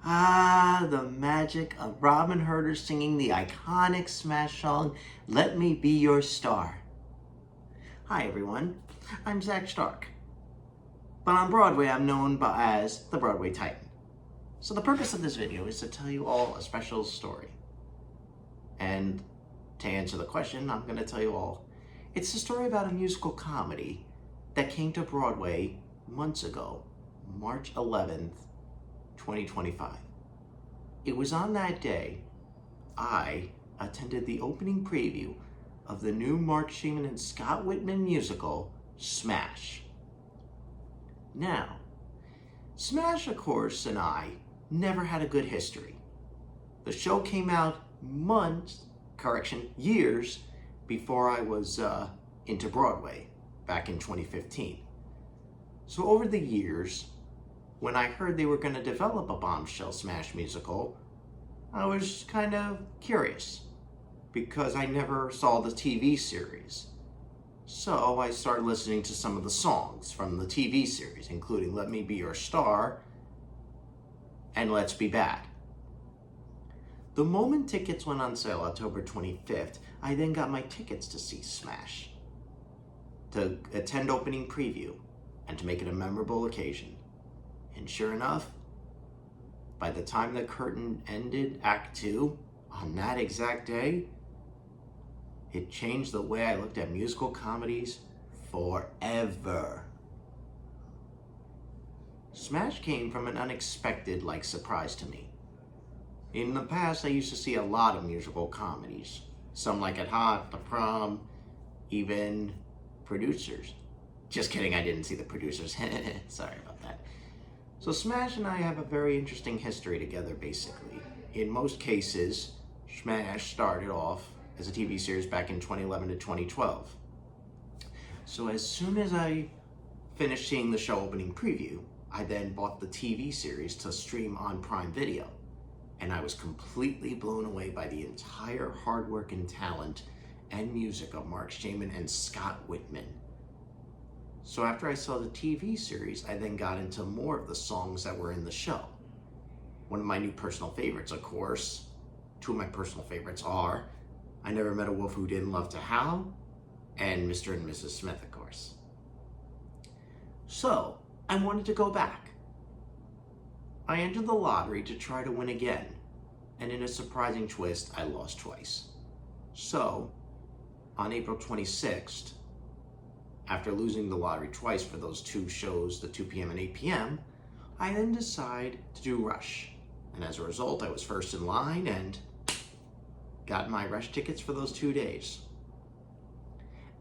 Ah, the magic of Robin Herder singing the iconic Smash song, Let Me Be Your Star. Hi everyone, I'm Zach Stark. But on Broadway I'm known as the Broadway Titan. So the purpose of this video is to tell you all a special story. And to answer the question, I'm going to tell you all. It's the story about a musical comedy that came to Broadway months ago, March 11th, 2025. It was on that day I attended the opening preview of the new Mark Shaman and Scott Whitman musical, Smash. Now, Smash, of course, and I never had a good history. The show came out years before I was into Broadway back in 2015. So over the years, when I heard they were going to develop a bombshell Smash musical, I was kind of curious because I never saw the TV series. So I started listening to some of the songs from the TV series, including Let Me Be Your Star and Let's Be Bad. The moment tickets went on sale October 25th, I then got my tickets to see Smash, to attend opening preview, and to make it a memorable occasion. And sure enough, by the time the curtain ended Act 2, on that exact day, it changed the way I looked at musical comedies forever. Smash came from an unexpected surprise to me. In the past, I used to see a lot of musical comedies. Some Like It Hot, The Prom, even Producers. Just kidding, I didn't see the Producers. Sorry about that. So Smash and I have a very interesting history together, basically. In most cases, Smash started off as a TV series back in 2011 to 2012. So as soon as I finished seeing the show opening preview, I then bought the TV series to stream on Prime Video. And I was completely blown away by the entire hard work and talent and music of Mark Shaman and Scott Whitman. So after I saw the TV series, I then got into more of the songs that were in the show. One of my new personal favorites, of course, two of my personal favorites are I Never Met a Wolf Who Didn't Love to Howl and Mr. and Mrs. Smith, of course. So I wanted to go back. I entered the lottery to try to win again, and in a surprising twist, I lost twice. So, on April 26th, after losing the lottery twice for those two shows, the 2 p.m. and 8 p.m., I then decided to do Rush. And as a result, I was first in line and got my Rush tickets for those 2 days.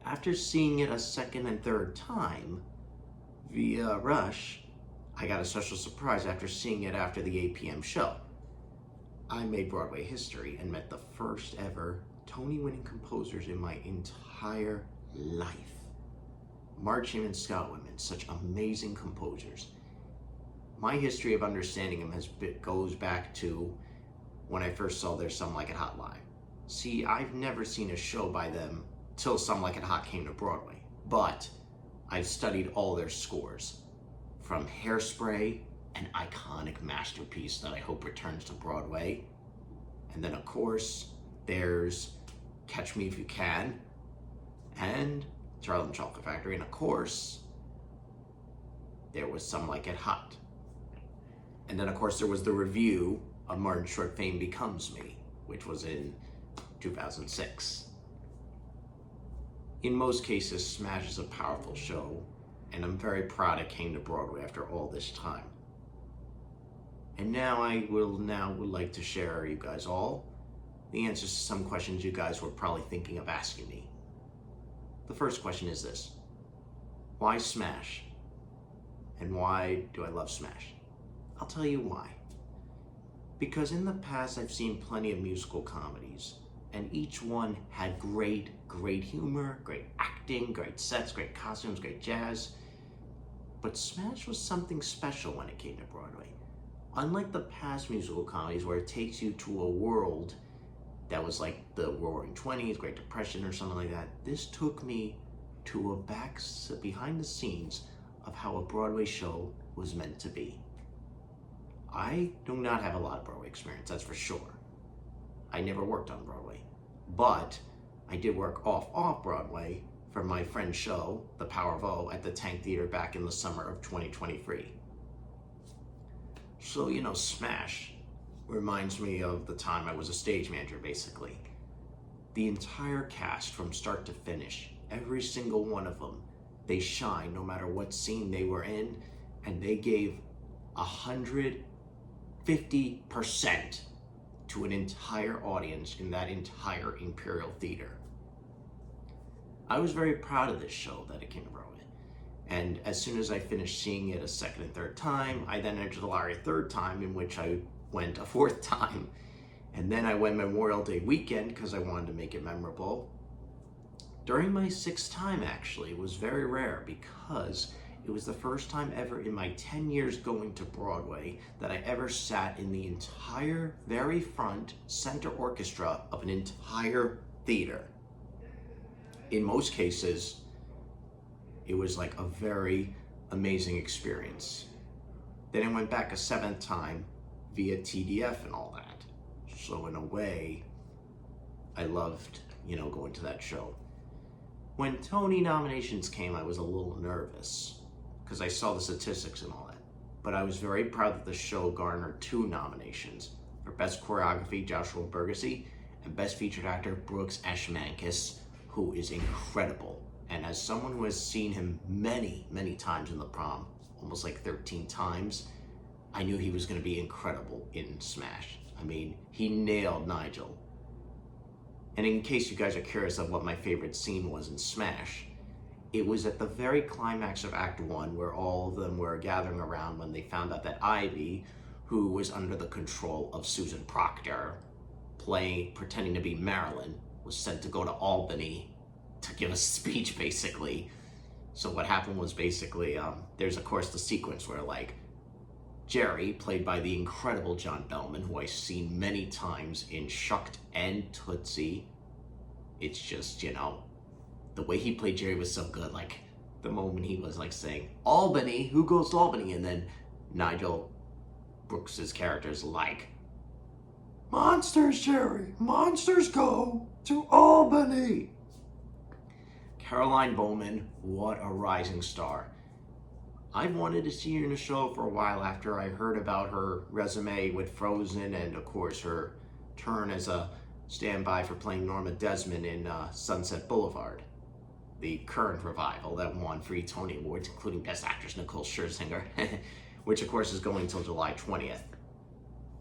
After seeing it a second and third time via Rush, I got a special surprise after seeing it after the 8 p.m. show. I made Broadway history and met the first ever Tony-winning composers in my entire life. Mark Shaman and Scott Whitman, such amazing composers. My history of understanding them goes back to when I first saw their Some Like It Hot live. See, I've never seen a show by them till Some Like It Hot came to Broadway, but I've studied all their scores. From Hairspray, an iconic masterpiece that I hope returns to Broadway. And then, of course, there's Catch Me If You Can and Charlie and the Chocolate Factory. And, of course, there was Some Like It Hot. And then, of course, there was the review of Martin Short, Fame Becomes Me, which was in 2006. In most cases, Smash is a powerful show, and I'm very proud it came to Broadway after all this time. And now I would like to share you guys all the answers to some questions you guys were probably thinking of asking me. The first question is this: why Smash? And why do I love Smash? I'll tell you why. Because in the past I've seen plenty of musical comedies, and each one had great humor, great acting, great sets, great costumes, great jazz. But Smash was something special when it came to Broadway. Unlike the past musical comedies where it takes you to a world that was like the Roaring '20s, Great Depression or something like that, this took me to a behind the scenes of how a Broadway show was meant to be. I do not have a lot of Broadway experience, that's for sure. I never worked on Broadway, but I did work off Broadway for my friend's show, The Power of O, at the Tank Theater back in the summer of 2023. So, Smash reminds me of the time I was a stage manager, basically. The entire cast, from start to finish, every single one of them, they shine no matter what scene they were in, and they gave 150% to an entire audience in that entire Imperial Theater. I was very proud of this show that it came to Broadway. And as soon as I finished seeing it a second and third time, I then entered the lottery a third time, in which I went a fourth time. And then I went Memorial Day weekend because I wanted to make it memorable. During my sixth time, actually, it was very rare because it was the first time ever in my 10 years going to Broadway that I ever sat in the entire very front center orchestra of an entire theater. In most cases, it was like a very amazing experience. Then I went back a seventh time via TDF and all that. So in a way, I loved, going to that show. When Tony nominations came, I was a little nervous because I saw the statistics and all that. But I was very proud that the show garnered 2 nominations for Best Choreography, Joshua Bergesy, and Best Featured Actor, Brooks Ashmankis, who is incredible. And as someone who has seen him many, many times in the prom, almost like 13 times, I knew he was going to be incredible in Smash. I mean, he nailed Nigel. And in case you guys are curious of what my favorite scene was in Smash, it was at the very climax of Act 1 where all of them were gathering around when they found out that Ivy, who was under the control of Susan Proctor, pretending to be Marilyn, was sent to go to Albany to give a speech, basically. So what happened was basically, there's of course the sequence where Jerry, played by the incredible John Bellman, who I've seen many times in Shucked and Tootsie. It's just, the way he played Jerry was so good. The moment he was saying, Albany, who goes to Albany? And then Nigel Brooks's character's monsters, Jerry, monsters go to Albany. Caroline Bowman, what a rising star. I've wanted to see her in a show for a while after I heard about her resume with Frozen and, of course, her turn as a standby for playing Norma Desmond in Sunset Boulevard, the current revival that won 3 Tony Awards, including Best Actress Nicole Scherzinger, which, of course, is going until July 20th.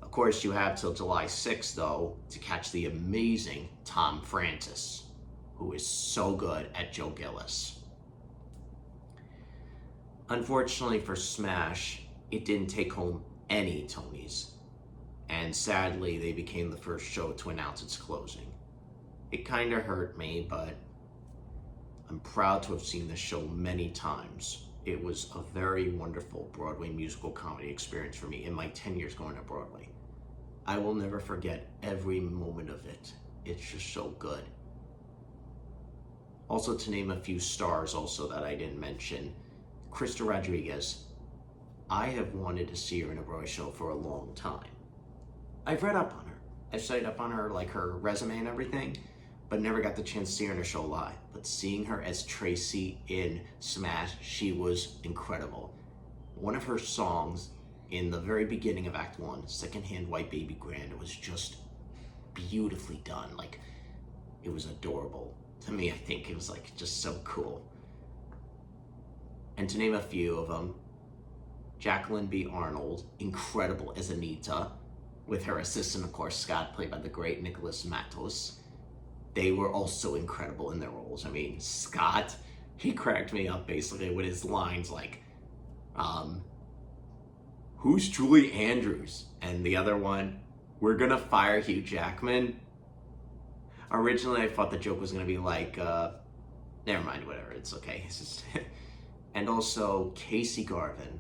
Of course, you have till July 6th, though, to catch the amazing Tom Francis, who is so good at Joe Gillis. Unfortunately for Smash, it didn't take home any Tonys, and sadly, they became the first show to announce its closing. It kind of hurt me, but I'm proud to have seen this show many times. It was a very wonderful Broadway musical comedy experience for me in my 10 years going to Broadway. I will never forget every moment of it. It's just so good. Also, to name a few stars also that I didn't mention, Krista Rodriguez. I have wanted to see her in a Broadway show for a long time. I've read up on her. I've studied up on her, her resume and everything, but never got the chance to see her in a show live. But seeing her as Tracy in Smash, she was incredible. One of her songs in the very beginning of Act 1, Secondhand White Baby Grand, was just beautifully done. It was adorable. To me, I think it was just so cool. And to name a few of them, Jacqueline B. Arnold, incredible as Anita, with her assistant, of course, Scott, played by the great Nicholas Matos. They were also incredible in their roles. I mean, Scott, he cracked me up basically with his lines who's Julie Andrews? And the other one, we're gonna fire Hugh Jackman. Originally, I thought the joke was gonna be never mind, whatever, it's okay. It's just and also, Casey Garvin.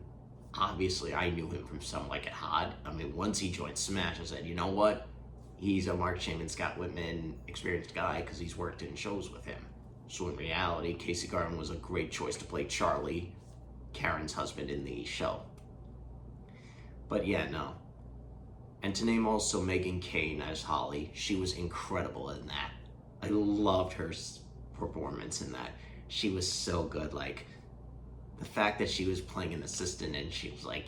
Obviously, I knew him from Some Like It Hot. I mean, once he joined Smash, I said, you know what? He's a Mark Shaman, Scott Whitman experienced guy because he's worked in shows with him. So in reality, Casey Garvin was a great choice to play Charlie, Karen's husband in the show. But yeah, no. And to name also Megan Kane as Holly, she was incredible in that. I loved her performance in that. She was so good. Like, the fact that she was playing an assistant and she was like,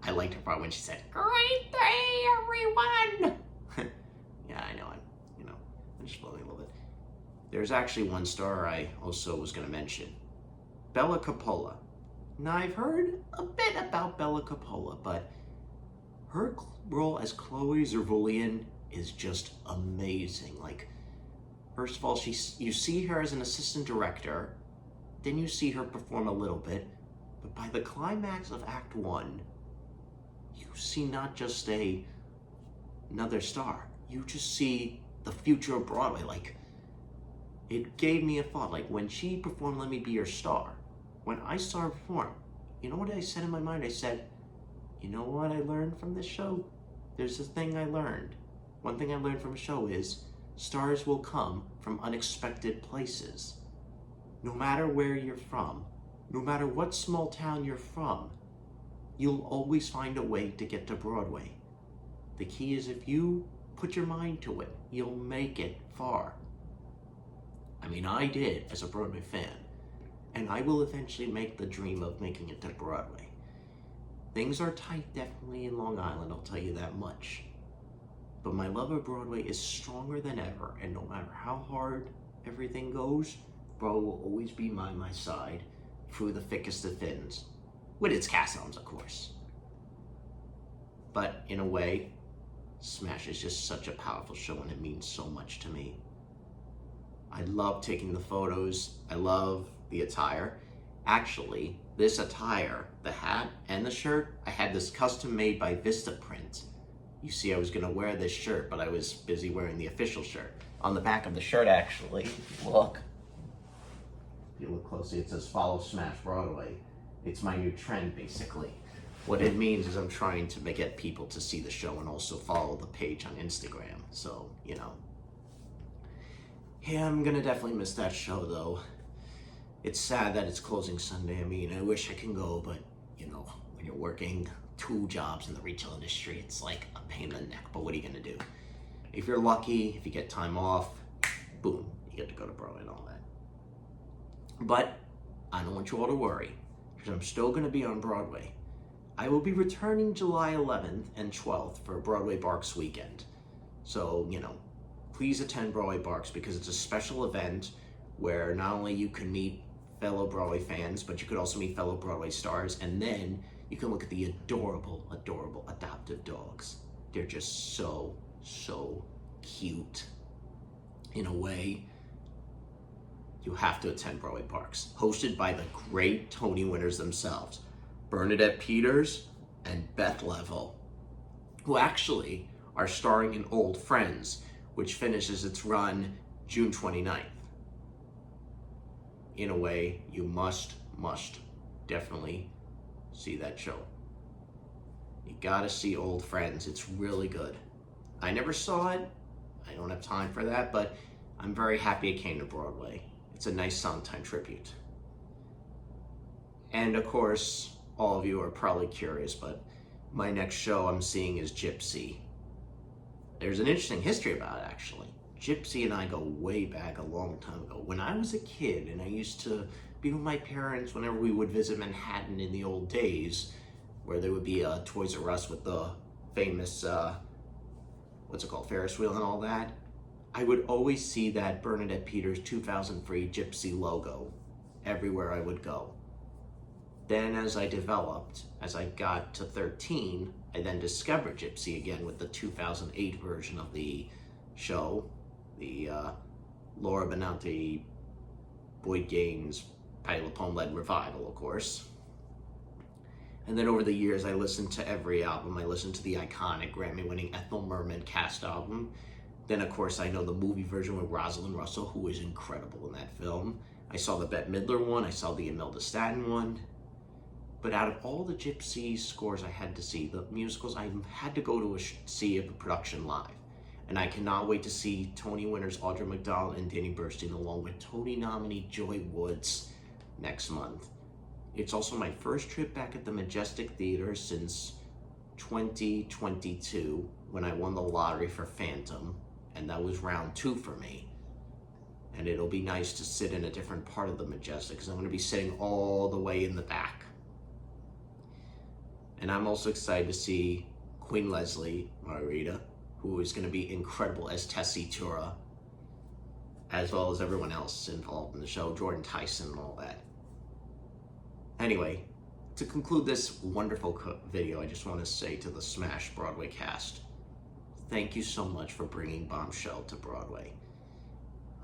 I liked her part when she said, "Great day, everyone!" Yeah, I know. I'm just blowing a little bit. There's actually one star I also was going to mention. Bella Coppola. Now, I've heard a bit about Bella Coppola, but her role as Chloe Zervulian is just amazing. Like, first of all, you see her as an assistant director, then you see her perform a little bit, but by the climax of Act 1, you see not just another star, you just see the future of Broadway. Like, it gave me a thought. Like, when she performed Let Me Be Your Star, when I saw her perform, you know what I said in my mind? I said, you know what I learned from this show? There's a thing I learned. One thing I learned from a show is stars will come from unexpected places. No matter where you're from, no matter what small town you're from, you'll always find a way to get to Broadway. The key is if you put your mind to it, you'll make it far. I mean, I did as a Broadway fan, and I will eventually make the dream of making it to Broadway. Things are tight definitely in Long Island, I'll tell you that much. But my love of Broadway is stronger than ever, and no matter how hard everything goes, Broadway will always be by my side through the thickest of thins. With its cast albums, of course. But in a way, Smash is just such a powerful show and it means so much to me. I love taking the photos. I love the attire. Actually, this attire, the hat and the shirt, I had this custom made by Vistaprint. You see, I was gonna wear this shirt, but I was busy wearing the official shirt. On the back of the shirt, actually, if you look closely, it says "Follow Smash Broadway." It's my new trend, basically. What it means is I'm trying to get people to see the show and also follow the page on Instagram. So, Yeah, I'm gonna definitely miss that show, though. It's sad that it's closing Sunday. I mean, I wish I can go, but, when you're working 2 jobs in the retail industry, it's like a pain in the neck. But what are you gonna do? If you're lucky, if you get time off, boom, you get to go to Broadway and all that. But I don't want you all to worry, because I'm still gonna be on Broadway. I will be returning July 11th and 12th for Broadway Barks weekend. So, please attend Broadway Barks because it's a special event where not only you can meet fellow Broadway fans, but you could also meet fellow Broadway stars, and then you can look at the adorable, adorable adoptive dogs. They're just so, so cute. In a way, you have to attend Broadway Barks, hosted by the great Tony winners themselves, Bernadette Peters and Beth Level, who actually are starring in Old Friends, which finishes its run June 29th. In a way, you must definitely see that show. You gotta see Old Friends. It's really good. I never saw it. I don't have time for that, but I'm very happy it came to Broadway. It's a nice Sondheim tribute. And of course, all of you are probably curious, but my next show I'm seeing is Gypsy. There's an interesting history about it, actually. Gypsy and I go way back a long time ago. When I was a kid and I used to be with my parents whenever we would visit Manhattan in the old days, where there would be a Toys R Us with the famous, Ferris wheel and all that, I would always see that Bernadette Peters 2003 Gypsy logo everywhere I would go. Then as I developed, as I got to 13, I then discovered Gypsy again with the 2008 version of the show, the Laura Benanti, Boyd Gaines, Patti LuPone-led revival, of course. And then over the years, I listened to every album. I listened to the iconic Grammy-winning Ethel Merman cast album. Then, of course, I know the movie version with Rosalind Russell, who is incredible in that film. I saw the Bette Midler one. I saw the Imelda Staten one. But out of all the Gypsy scores I had to see, the musicals, I had to go to see a production live. And I cannot wait to see Tony winners Audra McDonald and Danny Burstein along with Tony nominee Joy Woods next month. It's also my first trip back at the Majestic Theater since 2022 when I won the lottery for Phantom, and that was round 2 for me. And it'll be nice to sit in a different part of the Majestic because I'm going to be sitting all the way in the back. And I'm also excited to see Queen Leslie Margarita, who is going to be incredible as Tessitura, as well as everyone else involved in the show, Jordan Tyson and all that. Anyway, to conclude this wonderful video, I just want to say to the Smash Broadway cast, thank you so much for bringing Bombshell to Broadway.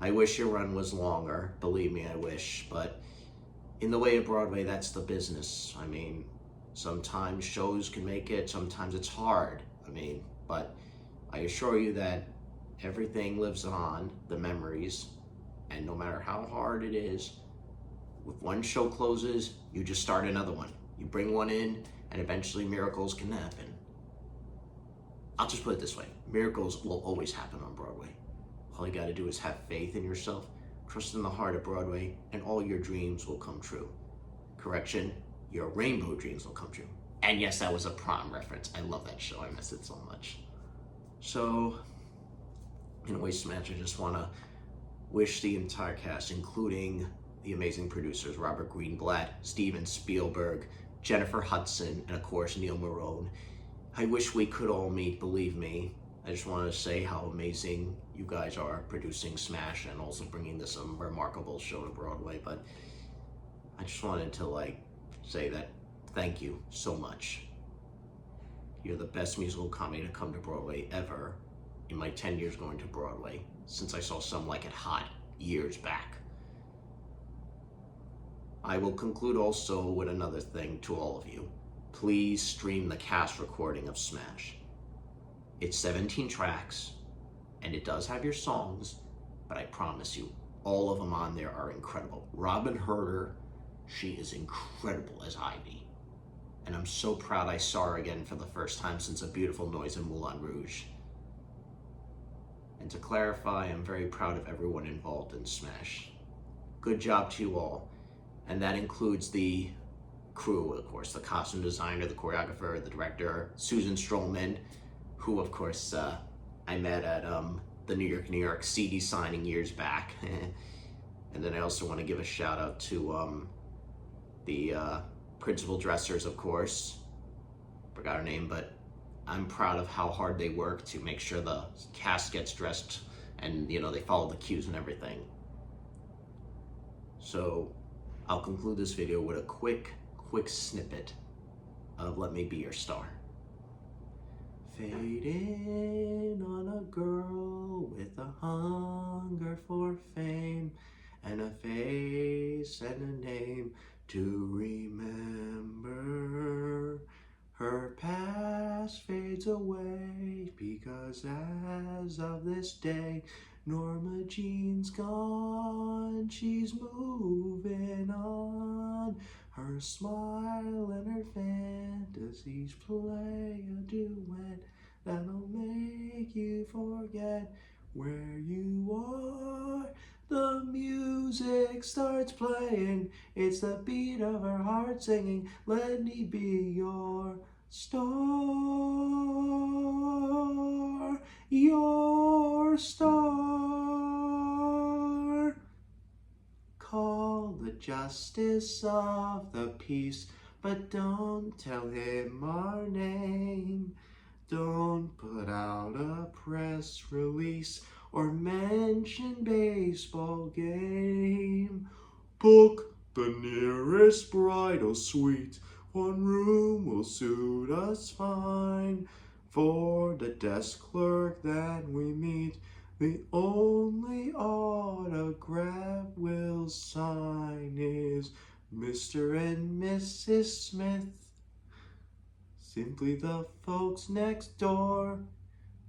I wish your run was longer, believe me, I wish, but in the way of Broadway, that's the business. I mean, sometimes shows can make it, sometimes it's hard. But I assure you that everything lives on, the memories, and no matter how hard it is, if one show closes, you just start another one. You bring one in, and eventually miracles can happen. I'll just put it this way, miracles will always happen on Broadway. All you gotta do is have faith in yourself, trust in the heart of Broadway, and all your dreams will come true. Correction, your rainbow dreams will come true. And yes, that was a prom reference. I love that show, I miss it so much. So, in a way, Smash, I just wanna wish the entire cast, including the amazing producers, Robert Greenblatt, Steven Spielberg, Jennifer Hudson, and of course, Neil Marone. I wish we could all meet, believe me. I just wanted to say how amazing you guys are producing Smash and also bringing this remarkable show to Broadway. But I just wanted to say that thank you so much. You're the best musical comedy to come to Broadway ever in my 10 years going to Broadway, since I saw Some Like It Hot years back. I will conclude also with another thing to all of you. Please stream the cast recording of Smash. It's 17 tracks, and it does have your songs, but I promise you, all of them on there are incredible. Robin Herder, she is incredible as Ivy. And I'm so proud I saw her again for the first time since A Beautiful Noise in Moulin Rouge. And to clarify, I'm very proud of everyone involved in Smash. Good job to you all. And that includes the crew, of course, the costume designer, the choreographer, the director, Susan Strollman, who, of course, I met at the New York CD signing years back. And then I also want to give a shout out to the principal dressers, of course. Forgot her name, but I'm proud of how hard they work to make sure the cast gets dressed and, they follow the cues and everything. So I'll conclude this video with a quick snippet of Let Me Be Your Star. Fading on a girl with a hunger for fame and a face and a name to remember. Her past fades away because as of this day, Norma Jean's gone, she's moving on. Her smile and her fantasies play a duet that'll make you forget where you are. The music starts playing, it's the beat of her heart singing, let me be your star, your star. Call the justice of the peace, but don't tell him our name. Don't put out a press release or mention baseball game. Book the nearest bridal suite. One room will suit us fine. For the desk clerk that we meet, the only autograph we'll sign is Mr. and Mrs. Smith. Simply the folks next door.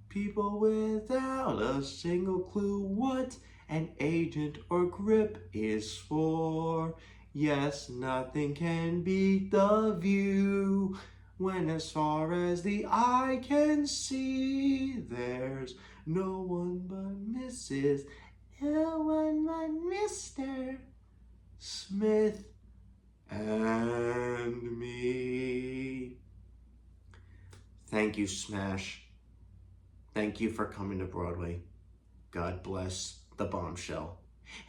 People without a single clue what an agent or grip is for. Yes, nothing can beat the view when as far as the eye can see, there's no one but Mrs. No one but Mr. Smith and me. Thank you, Smash. Thank you for coming to Broadway. God bless the bombshell.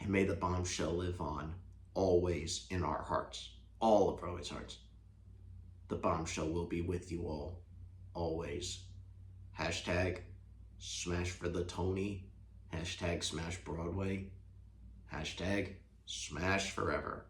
And may the bombshell live on, always in our hearts. All of Broadway's hearts. The bombshell will be with you all, always. Hashtag Smash for the Tony. Hashtag Smash Broadway. Hashtag Smash Forever.